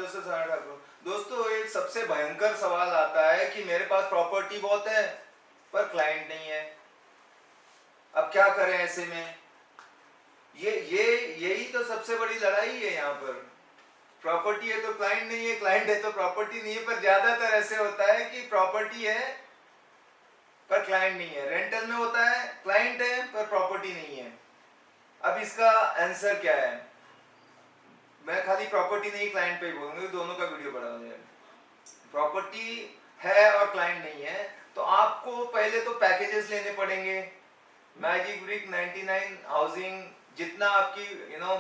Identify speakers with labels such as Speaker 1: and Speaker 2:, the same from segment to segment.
Speaker 1: दोस्तों, सना ठाकुर। दोस्तों, एक सबसे भयंकर सवाल आता है कि मेरे पास प्रॉपर्टी बहुत है पर क्लाइंट नहीं है। अब क्या करें ऐसे में? ये यही तो सबसे बड़ी लड़ाई है यहाँ पर। प्रॉपर्टी है तो क्लाइंट नहीं है, क्लाइंट है तो प्रॉपर्टी नहीं है। पर ज्यादातर ऐसे होता है कि प्रॉपर्टी है पर क्लाइंट नहीं है। रेंटल में होता है क्लाइंट है पर प्रॉपर्टी नहीं है। अब इसका आंसर क्या है? मैं खाली प्रॉपर्टी नहीं क्लाइंट पे ही बोलूंगा, दोनों का वीडियो बड़ा हो जाएगा। प्रॉपर्टी है और क्लाइंट नहीं है तो आपको पहले तो पैकेजेस लेने पड़ेंगे। मैजिक ब्रिक 99 हाउसिंग, जितना आपकी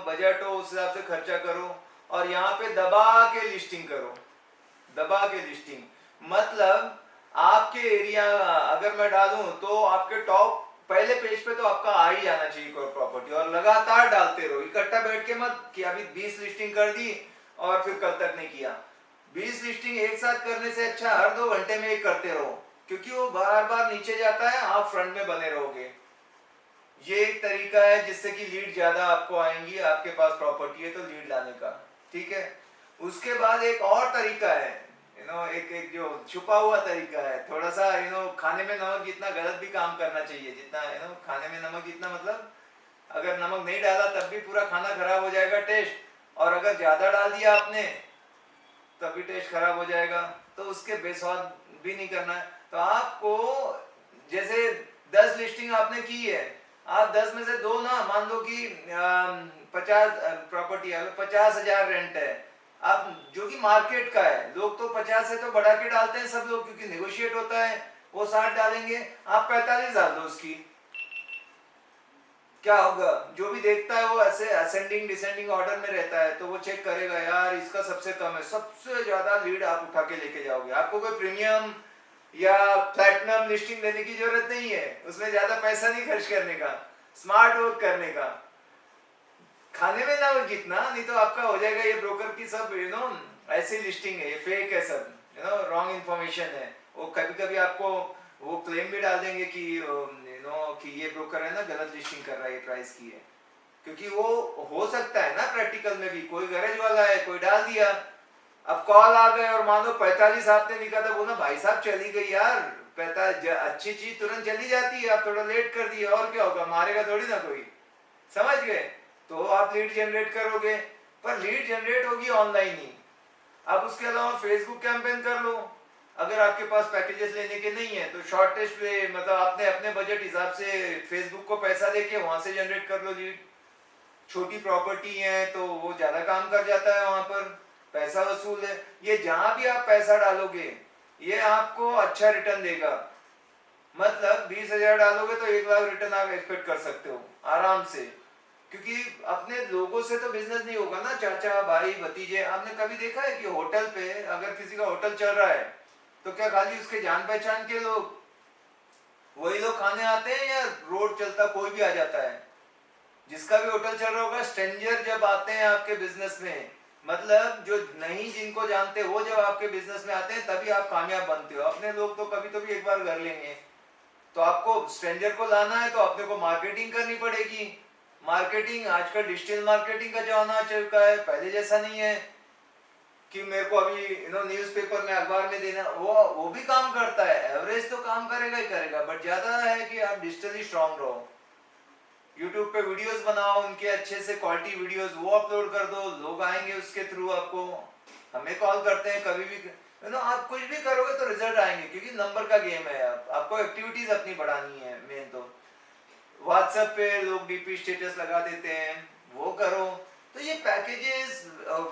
Speaker 1: बजट हो उस हिसाब से खर्चा करो और यहाँ पे दबा के लिस्टिंग करो। दबा के लिस्टिंग मतलब आपके एरिया अगर मैं डालूं तो आपके टॉप पहले पेज पे तो आपका आ ही जाना चाहिए कोई प्रॉपर्टी, और लगातार डालते रहो। इकट्ठा बैठ के मत कि अभी 20 लिस्टिंग कर दी और फिर कल तक नहीं किया। 20 लिस्टिंग एक साथ करने से अच्छा हर 2 घंटे में एक करते रहो, क्योंकि वो बार बार नीचे जाता है, आप फ्रंट में बने रहोगे। ये एक तरीका है जिससे कि लीड ज्यादा आपको आएंगी। आपके पास प्रॉपर्टी है तो लीड लाने का, ठीक है। उसके बाद एक और तरीका है, एक एक जो छुपा हुआ तरीका है, थोड़ा सा खाने में नमक जितना गलत भी काम करना चाहिए, जितना खाने में नमक जितना, मतलब अगर नमक नहीं डाला तब भी पूरा खाना खराब हो जाएगा टेस्ट, और अगर ज्यादा डाल दिया आपने तब भी टेस्ट खराब हो जाएगा। तो उसके बेस्वाद भी नहीं करना है। तो आपको जैसे 10 लिस्टिंग आपने की है, आप 10 में से 2 ना मान लो कि 50 प्रॉपर्टी है, 50,000 रेंट है। आप जो कि मार्केट का है, लोग तो 50 से तो बढ़ा के डालते हैं सब लोग, क्योंकि नेगोशिएट होता है, वो 60 डालेंगे, आप 45 डाल दो उसकी। क्या होगा? जो भी देखता है वो ऐसे असेंडिंग डिसेंडिंग ऑर्डर में रहता है, तो वो चेक करेगा यार इसका सबसे कम है, सबसे ज्यादा लीड आप उठा के लेके जाओगे। आपको कोई प्रीमियम या प्लैटिनम लिस्टिंग लेने की जरूरत नहीं है, उसमें ज्यादा पैसा नहीं खर्च करने का, स्मार्ट वर्क करने का। खाने में ना हो जितना, नहीं तो आपका हो जाएगा ये ब्रोकर की सब ऐसी लिस्टिंग है, ये फेक है सब, रॉन्ग इन्फॉर्मेशन है। वो कभी कभी आपको वो क्लेम भी डाल देंगे कि कि ये ब्रोकर है ना गलत लिस्टिंग कर रहा है, ये प्राइस की है। क्योंकि वो हो सकता है ना प्रैक्टिकल में भी कोई गरज वाला है, कोई डाल दिया, अब कॉल आ गए और मान लो 45 आपने लिखा था, बोला भाई साहब चली गई यार 45, अच्छी चीज तुरंत चली जाती है, आप थोड़ा लेट कर दिए और क्या होगा, मारेगा थोड़ी ना कोई, समझ गए। तो आप लीड जनरेट करोगे, पर लीड जनरेट होगी ऑनलाइन ही। अब उसके अलावा फेसबुक कैंपेन कर लो। अगर आपके पास पैकेजेस लेने के नहीं है तो शॉर्टेस्ट वे, मतलब आपने अपने बजट हिसाब से फेसबुक को पैसा देके वहां से जनरेट कर लो लीड। छोटी प्रॉपर्टी है तो वो ज्यादा काम कर जाता है, वहां पर पैसा वसूल है। ये जहां भी आप पैसा डालोगे ये आपको अच्छा रिटर्न देगा। मतलब 20,000 डालोगे तो 1 लाख रिटर्न आप एक्सपेक्ट कर सकते हो आराम से, क्योंकि अपने लोगों से तो बिजनेस नहीं होगा ना, चाचा भाई भतीजे। आपने कभी देखा है कि होटल पे अगर किसी का होटल चल रहा है तो क्या खाली उसके जान पहचान के लोग वही लोग खाने आते हैं, या रोड चलता कोई भी आ जाता है? जिसका भी होटल चल रहा होगा, स्ट्रेंजर जब आते हैं आपके बिजनेस में, मतलब जो नहीं जिनको जानते वो जब आपके बिजनेस में आते हैं तभी आप कामयाब बनते हो। अपने लोग तो कभी तो भी एक बार कर लेंगे। तो आपको स्ट्रेंजर को लाना है तो अपने को मार्केटिंग करनी पड़ेगी। मार्केटिंग आजकल डिजिटल मार्केटिंग का जमाना चल रहा है, पहले जैसा नहीं है कि मेरे को अभी न्यूज़पेपर में अखबार में देना, वो भी काम करता है, एवरेज तो काम करेगा ही करेगा, बट ज्यादा है कि आप डिजिटली स्ट्रांग रहो। यूट्यूब पे वीडियोस बनाओ उनके अच्छे से क्वालिटी वीडियोस, वो अपलोड कर दो, लोग आएंगे उसके थ्रू आपको। हमें कॉल करते हैं कभी भी, आप कुछ भी करोगे तो रिजल्ट आएंगे, क्योंकि नंबर का गेम है। आपको एक्टिविटीज अपनी बढ़ानी है मेन तो। व्हाट्सएप पे लोग डीपी स्टेटस लगा देते हैं, वो करो। तो ये पैकेजेस,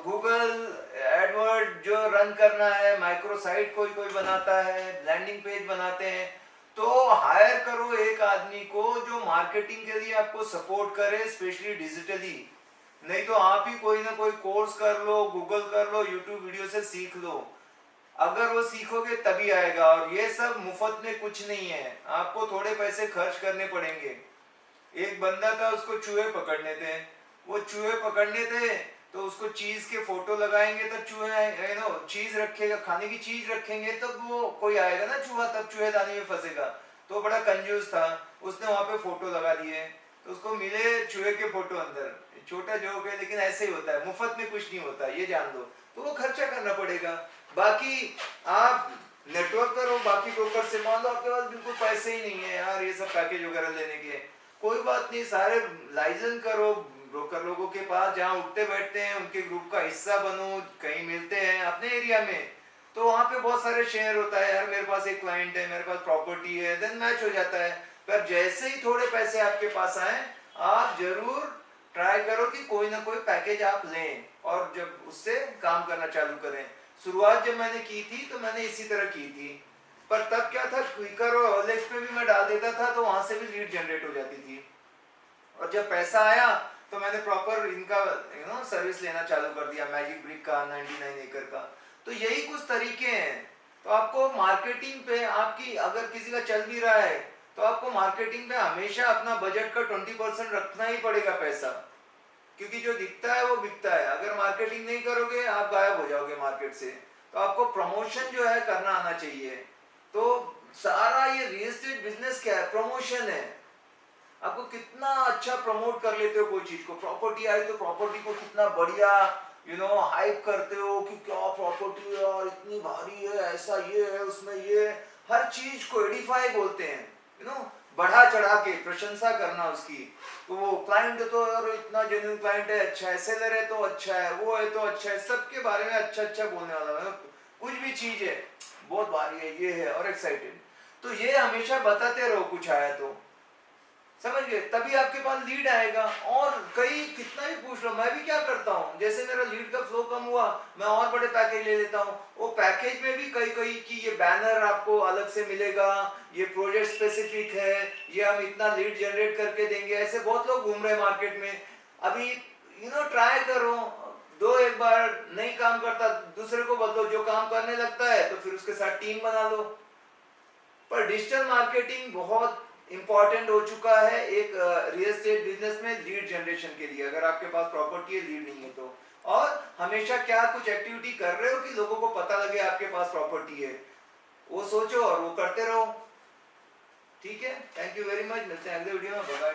Speaker 1: गूगल एडवर्ड जो रन करना है, माइक्रो साइट कोई कोई बनाता है, लैंडिंग पेज बनाते हैं, तो हायर करो एक आदमी को जो मार्केटिंग के लिए आपको सपोर्ट करे, स्पेशली डिजिटली। नहीं तो आप ही कोई ना कोई कोर्स कर लो, गूगल कर लो, यूट्यूब वीडियो से सीख लो। अगर वो सीखोगे तभी आएगा, और ये सब मुफ्त में कुछ नहीं है, आपको थोड़े पैसे खर्च करने पड़ेंगे। एक बंदा था, उसको चूहे पकड़ने थे, वो चूहे पकड़ने थे तो उसको चीज के फोटो लगाएंगे तब चूहे चीज रखेगा, खाने की चीज रखेंगे तब वो कोई आएगा ना चूहा, तब चूहेदानी में फंसेगा। तो बड़ा कंजूस था, उसने वहां पे फोटो लगा दिए। तो उसको मिले चूहे के फोटो अंदर। छोटा जोक है लेकिन ऐसे ही होता है, मुफ्त में कुछ नहीं होता, ये जान लो। तो वो खर्चा करना पड़ेगा। बाकी आप नेटवर्क करो बाकी ब्रोकर से, मान लो आपके पास बिल्कुल पैसे ही नहीं है यार ये सब पैकेज वगैरह लेने के, कोई बात नहीं, सारे लाइसेंस करो ब्रोकर लोगों के पास, जहाँ उठते बैठते हैं उनके ग्रुप का हिस्सा बनो, कहीं मिलते हैं अपने एरिया में, तो वहाँ पे बहुत सारे शेयर होता है, यार मेरे पास एक क्लाइंट है, मेरे पास प्रॉपर्टी है, देन मैच हो जाता है। पर जैसे ही थोड़े पैसे आपके पास आए, आप जरूर ट्राई करो कि कोई ना कोई पैकेज आप लें और जब उससे काम करना चालू करें। शुरुआत जब मैंने की थी तो मैंने इसी तरह की थी, पर तब क्या था, क्विकर और ओएलएक्स पे भी मैं डाल देता था तो वहां से भी लीड जनरेट हो जाती थी। और जब पैसा आया तो मैंने प्रॉपर इनका सर्विस लेना चालू कर दिया, मैजिक ब्रिक का, 99 एकड़ का। तो यही कुछ तरीके हैं। तो आपको मार्केटिंग पे, आपकी अगर किसी का चल भी रहा है तो आपको मार्केटिंग पे हमेशा अपना बजट का 20% रखना ही पड़ेगा पैसा, क्योंकि जो दिखता है वो बिकता है। अगर मार्केटिंग नहीं करोगे आप गायब हो जाओगे मार्केट से। तो आपको प्रमोशन जो है करना आना चाहिए। तो सारा ये रियल एस्टेट बिजनेस क्या है, प्रमोशन है। आपको कितना अच्छा प्रमोट कर लेते हो कोई चीज को, प्रॉपर्टी आई तो प्रॉपर्टी को कितना बढ़िया हाइप करते हो कि क्या प्रॉपर्टी है और इतनी भारी है, ऐसा ये है उसमें ये, हर चीज को एडिफाई बोलते हैं, बढ़ा चढ़ा के प्रशंसा करना उसकी। तो वो क्लाइंट तो यार इतना जेन्युइन क्लाइंट है, अच्छा है, सेलर है तो अच्छा है, वो है तो अच्छा है, सबके बारे में अच्छा अच्छा बोलने वाला है। कुछ भी चीज है बहुत भारी है, ये है और एक्साइटेड, तो ये हमेशा बताते रहो कुछ आया तो, समझ गए, तभी आपके पास लीड आएगा। और कई कितना भी पूछ लो, मैं भी क्या करता हूँ, जैसे मेरा लीड का फ्लो कम हुआ मैं और बड़े पैकेज ले लेता हूँ। वो पैकेज में भी कई कई कि ये बैनर आपको अलग से मिलेगा, ये प्रोजेक्ट स्पेसिफिक है, ये हम इतना लीड जनरेट करके देंगे, ऐसे बहुत लोग घूम रहे हैं मार्केट में। अभी ट्राई करो, दो एक बार नहीं काम करता दूसरे को बदलो, जो काम करने लगता है तो फिर उसके साथ टीम बना लो। पर डिजिटल मार्केटिंग बहुत इंपॉर्टेंट हो चुका है एक रियल एस्टेट बिजनेस में लीड जनरेशन के लिए, अगर आपके पास प्रॉपर्टी है लीड नहीं है तो। और हमेशा क्या कुछ एक्टिविटी कर रहे हो कि लोगों को पता लगे आपके पास प्रॉपर्टी है, वो सोचो और वो करते रहो। ठीक है, थैंक यू वेरी मच, मिलते हैं अगले वीडियो में। बाय।